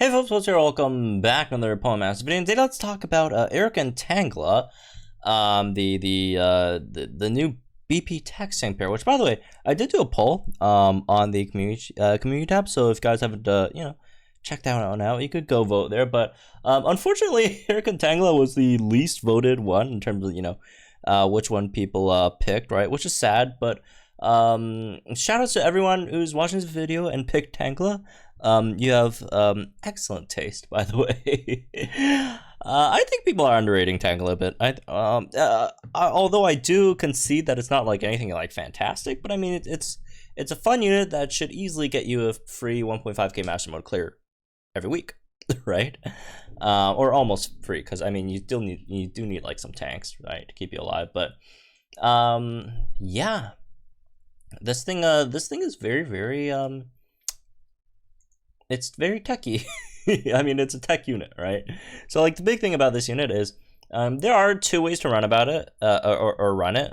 Hey folks, what's here? Welcome back to another Poem Master video. And today let's talk about Erika and Tangela, the new BP text sync pair. Which, by the way, I did do a poll on the community tab. So if you guys haven't checked that one out, you could go vote there. But unfortunately, Erika and Tangela was the least voted one in terms of which one people picked, right? Which is sad, but shout outs to everyone who's watching this video and picked Tangela. You have excellent taste, by the way. I think people are underrating Tangela a bit. Although I do concede that it's not like anything like fantastic, but I mean it's a fun unit that should easily get you a free 1.5k master mode clear every week, right? Or almost free, because I mean you do need like some tanks, right, to keep you alive. But yeah, this thing is very it's very techy. I mean, it's a tech unit, right? So like the big thing about this unit is there are two ways to run about it or run it.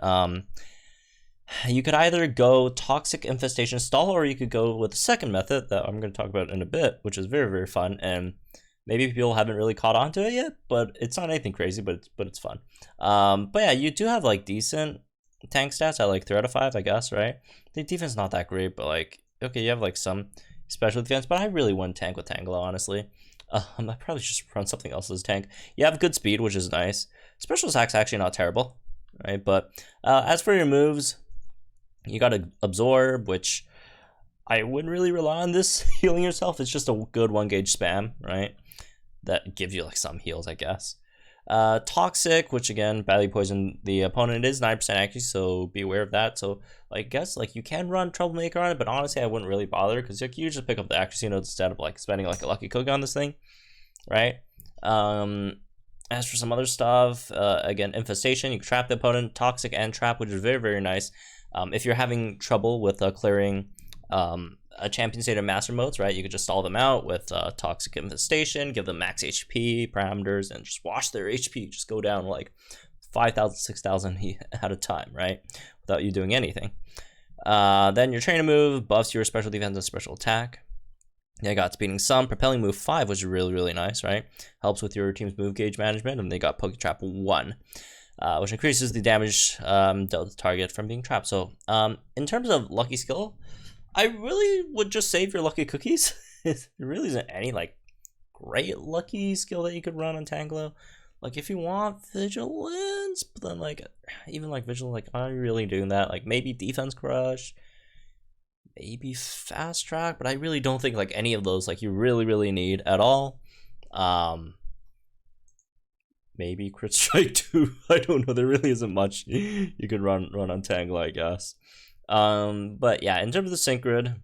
You could either go Toxic Infestation Stall, or you could go with the second method that I'm going to talk about in a bit, which is very fun, and maybe people haven't really caught on to it yet, but it's not anything crazy, but it's fun. But yeah, you do have like decent tank stats at like 3 out of 5, I guess, right? The defense is not that great, but like, okay, you have like some special defense, but I really wouldn't tank with Tangela, honestly. I probably just run something else as tank. You have good speed, which is nice. Special attack's actually not terrible, right? But as for your moves, you got to Absorb, which I wouldn't really rely on this healing yourself. It's just a good 1-gauge spam, right? That gives you like some heals, I guess. Toxic, which again badly poison the opponent, is 9% accuracy, so be aware of that. So I guess like you can run Troublemaker on it, but honestly I wouldn't really bother, because like, you just pick up the accuracy nodes instead of like spending like a lucky cookie on this thing, right? As for some other stuff, again, Infestation, you can trap the opponent, Toxic and Trap, which is very nice. If you're having trouble with clearing a champion state or master modes, right, you could just stall them out with Toxic Infestation, give them max HP parameters, and just watch their HP just go down like 5,000, 6,000 at a time, right, without you doing anything. Then your trainer move buffs your special defense and special attack. They got Speeding Some, Propelling Move 5, which is really nice, right? Helps with your team's move gauge management, and they got Poke Trap 1. Which increases the damage dealt to the target from being trapped. So in terms of lucky skill, I really would just save your lucky cookies. There really isn't any like great lucky skill that you could run on Tangela. Like if you want Vigilance, but then like even like Vigilance, like are you really doing that? Like maybe Defense Crush, maybe Fast Track, but I really don't think like any of those like you really need at all. Maybe Crit Strike 2. I don't know. There really isn't much you could run on Tangela, I guess. But yeah, in terms of the sync grid,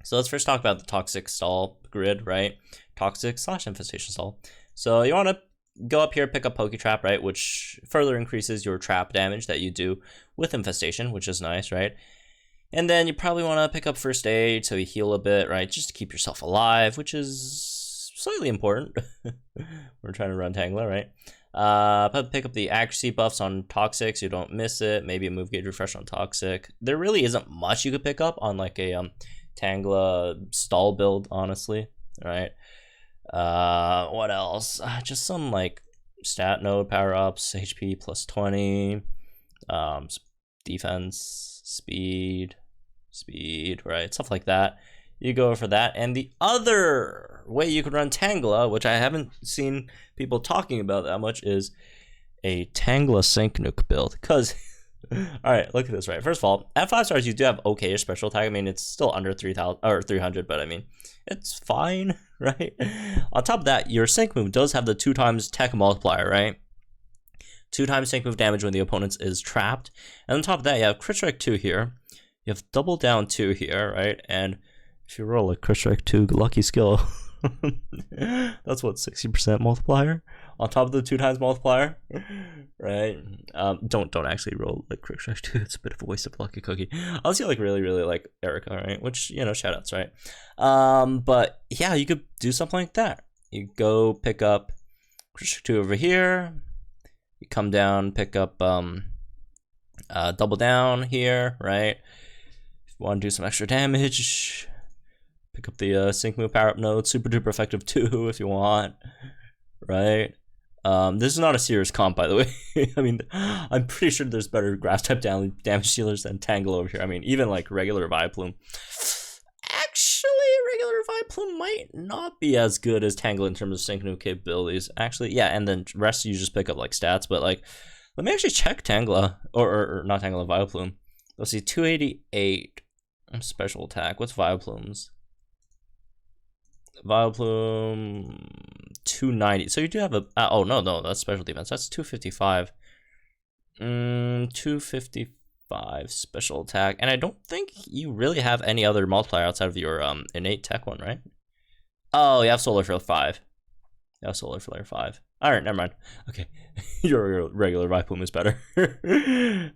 so let's first talk about the Toxic Stall grid, right? Toxic / Infestation Stall. So you want to go up here, pick up Poke Trap, right? Which further increases your trap damage that you do with Infestation, which is nice, right? And then you probably want to pick up First Aid, so you heal a bit, right? Just to keep yourself alive, which is slightly important. We're trying to run Tangela, right? Pick up the accuracy buffs on Toxic so you don't miss it. Maybe a move gauge refresh on Toxic. There really isn't much you could pick up on like a Tangela stall build, honestly, right? What else? Just some like stat node power ups, HP plus 20, defense, speed, right? Stuff like that. You go for that. And the other way you could run Tangela, which I haven't seen people talking about that much, is a Tangela Sync Nuke build. Because, alright, look at this, right? First of all, at 5 stars, you do have okay special attack. I mean, it's still under 3,000 or 300, but I mean, it's fine, right? On top of that, your Sync move does have the 2x tech multiplier, right? 2x sync move damage when the opponent is trapped. And on top of that, you have Crit Strike 2 here. You have Double Down 2 here, right? And if you roll a Crit Strike 2 lucky skill, that's what, 60% multiplier on top of the 2x multiplier, right? Don't actually roll like Crit Strike 2. It's a bit of a waste of lucky cookie. Unless you like really like Erika, right? Which, you know, shoutouts, right? But yeah, you could do something like that. You go pick up Crit Strike 2 over here. You come down, pick up Double Down here, right? If you want to do some extra damage, Pick up the sync move power up node, super duper effective too if you want, right? This is not a serious comp, by the way. I mean, I'm pretty sure there's better grass type damage dealers than Tangela over here. I mean, even like regular Vileplume. Actually, regular Vileplume might not be as good as Tangela in terms of sync move capabilities. Actually, yeah, and then rest you just pick up like stats, but like, let me actually check Tangela, or not Tangela, Vileplume. Let's see, 288 special attack. What's Vileplume's? Vileplume 290. So you do have a oh no, that's special defense. That's 255. 255 special attack. And I don't think you really have any other multiplier outside of your innate tech one, right? Oh, you have Solar Flare 5. You have Solar Flare 5. Alright, never mind. Okay. Your regular Vileplume is better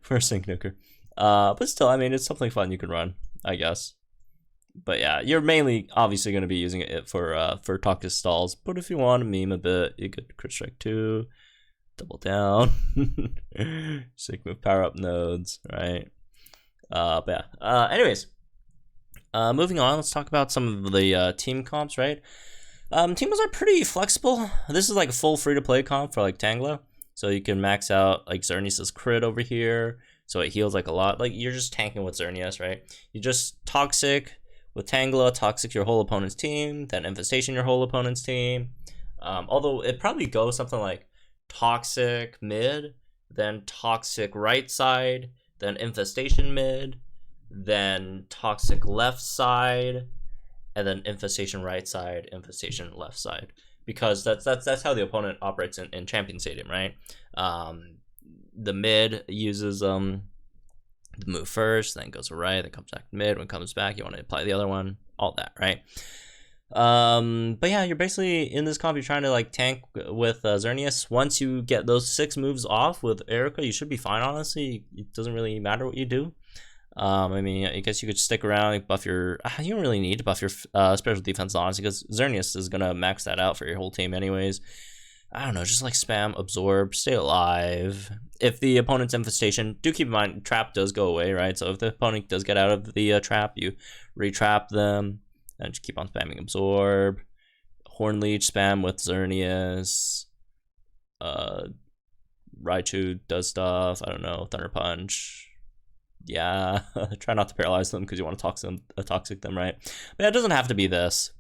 for Sync Nuker. But still, I mean, it's something fun you can run, I guess. But yeah, you're mainly obviously going to be using it for Toxic Stalls. But if you want to meme a bit, you could Crit Strike 2, double down, Sync Move power up nodes, right? But yeah. Anyways, moving on, let's talk about some of the team comps, right? Teams are pretty flexible. This is like a full free-to-play comp for like Tangela. So you can max out like Xerneas' crit over here. So it heals like a lot. Like you're just tanking with Xerneas, right? You just Toxic with Tangela, Toxic your whole opponent's team, then Infestation your whole opponent's team. Although it probably goes something like Toxic mid, then Toxic right side, then Infestation mid, then Toxic left side, and then Infestation right side, Infestation left side. Because that's how the opponent operates in Champion Stadium, right? The mid uses the move first, then goes to right, then comes back to mid. When it comes back, you want to apply the other one, all that, right? But yeah, you're basically in this comp, you're trying to like tank with Xerneas. Once you get those 6 moves off with Erika, you should be fine, honestly. It doesn't really matter what you do. I mean, I guess you could stick around, buff your. You don't really need to buff your special defense, honestly, because Xerneas is gonna max that out for your whole team, anyways. I don't know, just like spam, absorb, stay alive. If the opponent's Infestation, do keep in mind, trap does go away, right? So if the opponent does get out of the trap, you re-trap them, and just keep on spamming absorb. Horn Leech spam with Xerneas. Raichu does stuff. I don't know, Thunder Punch. Yeah, try not to paralyze them because you want to toxic them, right? But yeah, it doesn't have to be this.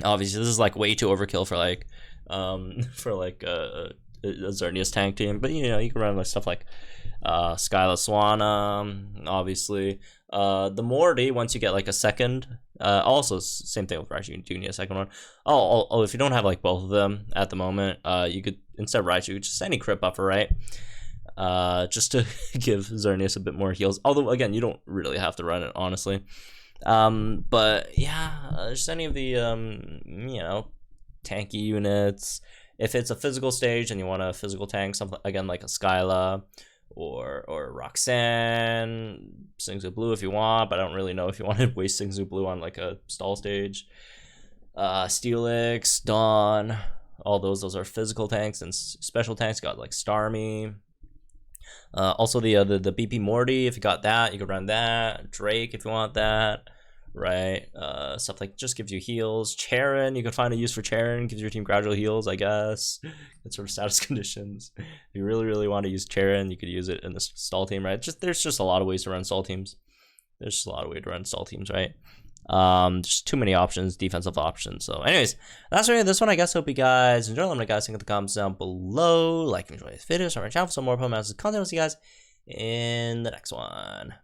Obviously, this is like way too overkill for like a Xerneas tank team. But you know, you can run like stuff like Skyla Swana, obviously. The Morty, once you get like a second, also same thing with Raichu, you do need a second one. Oh, if you don't have like both of them at the moment, you could instead of Raichu, just any crit buffer, right? Just to give Xerneas a bit more heals. Although, again, you don't really have to run it, honestly. But yeah, just any of the, you know, tanky units. If it's a physical stage and you want a physical tank, something, again, like a Skyla or Roxanne, Singzu Blue if you want, but I don't really know if you want to waste Singzu Blue on like a stall stage. Steelix, Dawn, all those are physical tanks, and special tanks got like Starmie. Also the BP Morty, if you got that, you could run that. Drake if you want that, right? Stuff like just gives you heals. Charon, you could find a use for Charon, gives your team gradual heals, I guess. That sort of status conditions. If you really want to use Charon, you could use it in the stall team, right? There's just a lot of ways to run stall teams. Right? Just too many options, defensive options. So anyways, that's really this one, I guess. Hope you guys enjoy. Let me know, guys, think in the comments down below. Like and enjoy this video, subscribe to my channel for some more Pokemon content. I'll see you guys in the next one.